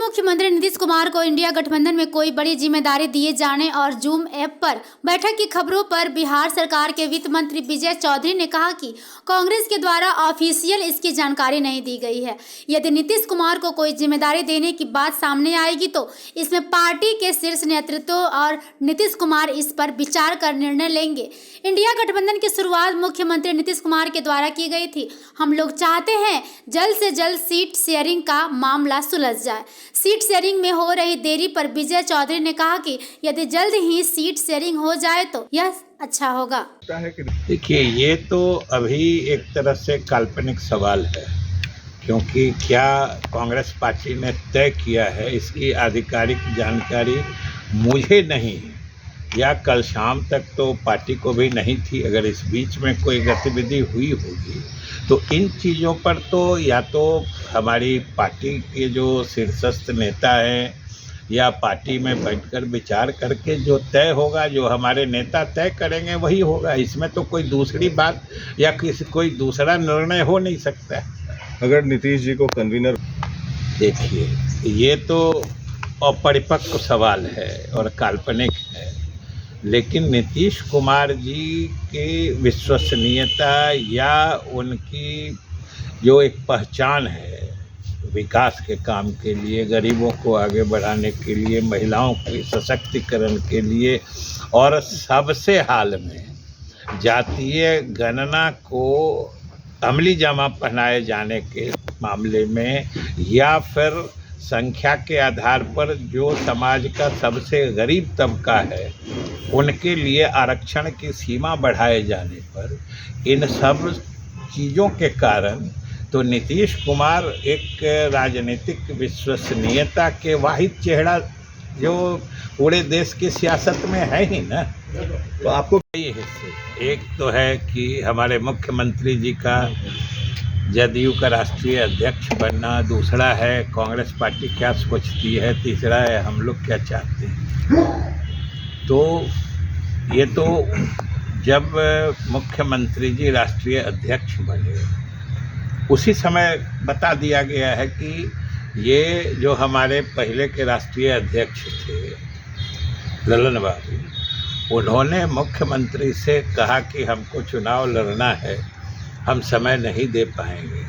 मुख्यमंत्री नीतीश कुमार को इंडिया गठबंधन में कोई बड़ी जिम्मेदारी दिए जाने और जूम ऐप पर बैठक की खबरों पर बिहार सरकार के वित्त मंत्री विजय चौधरी ने कहा कि कांग्रेस के द्वारा ऑफिशियल इसकी जानकारी नहीं दी गई है। यदि नीतीश कुमार को कोई जिम्मेदारी देने की बात सामने आएगी तो इसमें पार्टी के शीर्ष नेतृत्व और नीतीश कुमार इस पर विचार कर निर्णय लेंगे। इंडिया गठबंधन की शुरुआत मुख्यमंत्री नीतीश कुमार के द्वारा की गई थी। हम लोग चाहते हैं जल्द से जल्द सीट शेयरिंग का मामला सुलझ जाए। सीट शेयरिंग में हो रही देरी पर विजय चौधरी ने कहा कि यदि जल्द ही सीट शेयरिंग हो जाए तो यह अच्छा होगा। देखिए, ये तो अभी एक तरह से काल्पनिक सवाल है, क्योंकि क्या कांग्रेस पार्टी ने तय किया है इसकी आधिकारिक जानकारी मुझे नहीं है, या कल शाम तक तो पार्टी को भी नहीं थी। अगर इस बीच में कोई गतिविधि हुई होगी तो इन चीज़ों पर तो या तो हमारी पार्टी के जो शीर्षस्थ नेता हैं या पार्टी में बैठकर विचार करके जो तय होगा, जो हमारे नेता तय करेंगे वही होगा। इसमें तो कोई दूसरी बात या कोई दूसरा निर्णय हो नहीं सकता। अगर नीतीश जी को कन्वीनर, देखिए, ये तो अपरिपक्व सवाल है और काल्पनिक है, लेकिन नीतीश कुमार जी की विश्वसनीयता या उनकी जो एक पहचान है विकास के काम के लिए, गरीबों को आगे बढ़ाने के लिए, महिलाओं के सशक्तिकरण के लिए और सबसे हाल में जातीय गणना को अमली जामा पहनाए जाने के मामले में, या फिर संख्या के आधार पर जो समाज का सबसे गरीब तबका है उनके लिए आरक्षण की सीमा बढ़ाए जाने पर, इन सब चीज़ों के कारण तो नीतीश कुमार एक राजनीतिक विश्वसनीयता के वाहिद चेहरा जो पूरे देश की सियासत में है ही ना। तो आपको कई हिस्से, एक तो है कि हमारे मुख्यमंत्री जी का जदयू का राष्ट्रीय अध्यक्ष बनना, दूसरा है कांग्रेस पार्टी क्या सोचती है, तीसरा है हम लोग क्या चाहते हैं। तो ये तो जब मुख्यमंत्री जी राष्ट्रीय अध्यक्ष बने उसी समय बता दिया गया है कि ये जो हमारे पहले के राष्ट्रीय अध्यक्ष थे ललन बाबू, उन्होंने मुख्यमंत्री से कहा कि हमको चुनाव लड़ना है, हम समय नहीं दे पाएंगे,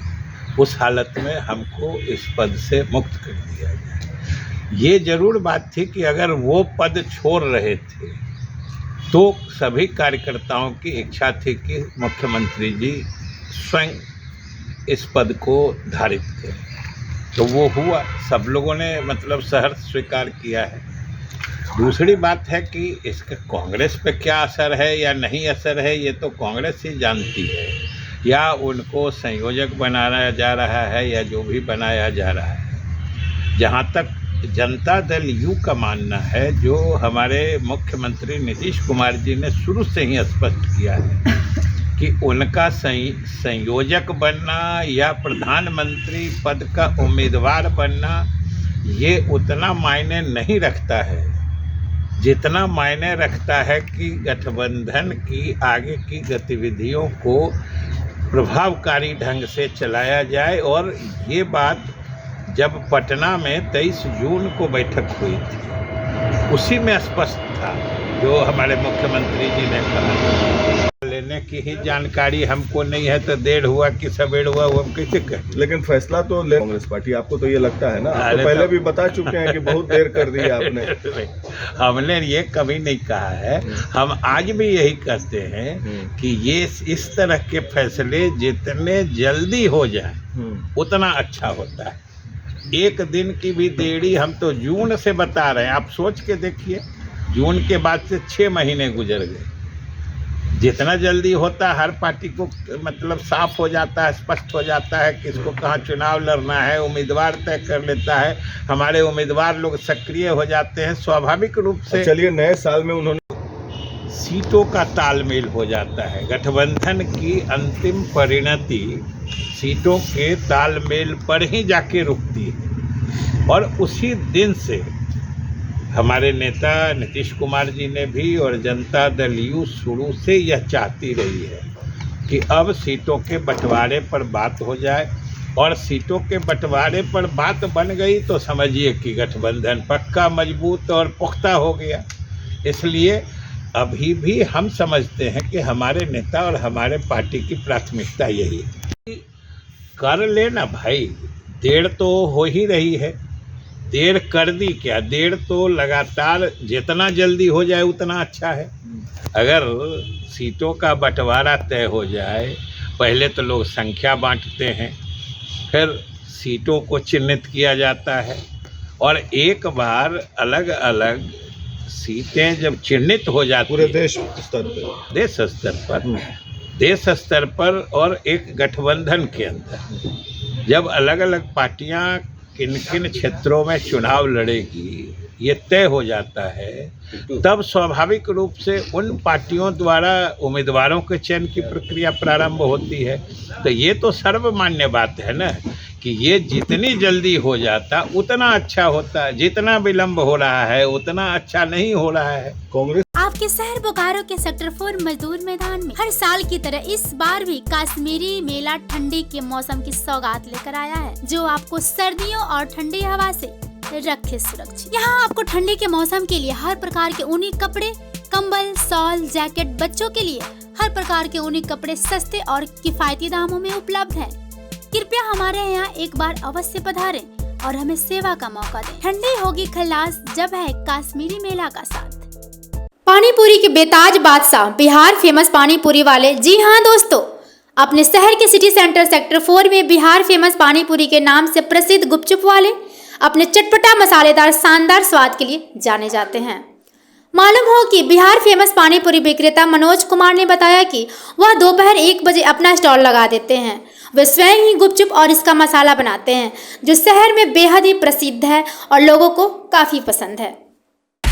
उस हालत में हमको इस पद से मुक्त कर दिया जाए। ये ज़रूर बात थी कि अगर वो पद छोड़ रहे थे तो सभी कार्यकर्ताओं की इच्छा थी कि मुख्यमंत्री जी स्वयं इस पद को धारित करें। तो वो हुआ, सब लोगों ने मतलब सहर्ष स्वीकार किया है। दूसरी बात है कि इसका कांग्रेस पे क्या असर है या नहीं असर है, ये तो कांग्रेस ही जानती है, या उनको संयोजक बनाया जा रहा है या जो भी बनाया जा रहा है। जहाँ तक जनता दल यू का मानना है, जो हमारे मुख्यमंत्री नीतीश कुमार जी ने शुरू से ही स्पष्ट किया है कि उनका संयोजक बनना या प्रधानमंत्री पद का उम्मीदवार बनना ये उतना मायने नहीं रखता है जितना मायने रखता है कि गठबंधन की आगे की गतिविधियों को प्रभावकारी ढंग से चलाया जाए। और ये बात जब पटना में 23 जून को बैठक हुई थी उसी में स्पष्ट था, जो हमारे मुख्यमंत्री जी ने कहा। लेने की ही जानकारी हमको नहीं है तो देर हुआ कि सवेर हुआ वो हम कैसे कहें। लेकिन फैसला तो ले कांग्रेस पार्टी, आपको तो ये लगता है ना, आप तो पहले भी बता चुके हैं कि बहुत देर कर दी आपने। हमने ये कभी नहीं कहा है, हम आज भी यही कहते हैं कि ये इस तरह के फैसले जितने जल्दी हो जाए उतना अच्छा होता है। एक दिन की भी देरी, हम तो जून से बता रहे हैं, आप सोच के देखिए, जून के बाद से 6 महीने गुजर गए। जितना जल्दी होता है हर पार्टी को मतलब साफ हो जाता है, स्पष्ट हो जाता है किसको कहाँ चुनाव लड़ना है, उम्मीदवार तय कर लेता है, हमारे उम्मीदवार लोग सक्रिय हो जाते हैं स्वाभाविक रूप से। चलिए, नए साल में उन्होंने सीटों का तालमेल हो जाता है। गठबंधन की अंतिम परिणति सीटों के तालमेल पर ही जाके रुकती है, और उसी दिन से हमारे नेता नीतीश कुमार जी ने भी और जनता दल यू शुरू से यह चाहती रही है कि अब सीटों के बंटवारे पर बात हो जाए और सीटों के बंटवारे पर बात बन गई तो समझिए कि गठबंधन पक्का मजबूत और पुख्ता हो गया। इसलिए अभी भी हम समझते हैं कि हमारे नेता और हमारे पार्टी की प्राथमिकता यही है। कर लेना भाई, देर तो हो ही रही है, देर कर दी क्या, देर तो लगातार जितना जल्दी हो जाए उतना अच्छा है। अगर सीटों का बंटवारा तय हो जाए, पहले तो लोग संख्या बांटते हैं, फिर सीटों को चिन्हित किया जाता है और एक बार अलग अलग सीटें जब चिन्हित हो जाती पूरे हैं देश स्तर पर और एक गठबंधन के अंदर जब अलग अलग पार्टियां किन किन क्षेत्रों में चुनाव लड़ेगी ये तय हो जाता है, तब स्वाभाविक रूप से उन पार्टियों द्वारा उम्मीदवारों के चयन की प्रक्रिया प्रारंभ होती है। तो ये तो सर्वमान्य बात है ना कि ये जितनी जल्दी हो जाता उतना अच्छा होता है, जितना विलम्ब हो रहा है उतना अच्छा नहीं हो रहा है। कांग्रेस आपके शहर बोकारो के सेक्टर 4 मजदूर मैदान में हर साल की तरह इस बार भी कश्मीरी मेला ठंडी के मौसम की सौगात लेकर आया है, जो आपको सर्दियों और ठंडी हवा से रखे सुरक्षित। यहाँ आपको ठंडी के मौसम के लिए हर प्रकार के ऊनी कपड़े, कंबल, शॉल, जैकेट, बच्चों के लिए हर प्रकार के ऊनी कपड़े सस्ते और किफायती दामों में उपलब्ध हैं। कृपया हमारे यहाँ एक बार अवश्य पधारें और हमें सेवा का मौका दें। ठंडी होगी खल्लास जब है कश्मीरी मेला का साथ। पानी पूरी के बेताज बादशाह बिहार फेमस पानी पूरी वाले, जी हाँ दोस्तों, अपने शहर के सिटी सेंटर सेक्टर 4 में बिहार फेमस पानी पूरी के नाम से प्रसिद्ध गुपचुप वाले अपने चटपटा मसालेदार शानदार स्वाद के लिए जाने जाते हैं। मालूम हो कि बिहार फेमस पानी पूरी विक्रेता मनोज कुमार ने बताया कि वह दोपहर 1 बजे अपना स्टॉल लगा देते हैं। वे स्वयं ही गुपचुप और इसका मसाला बनाते हैं, जो शहर में बेहद ही प्रसिद्ध है और लोगों को काफी पसंद है।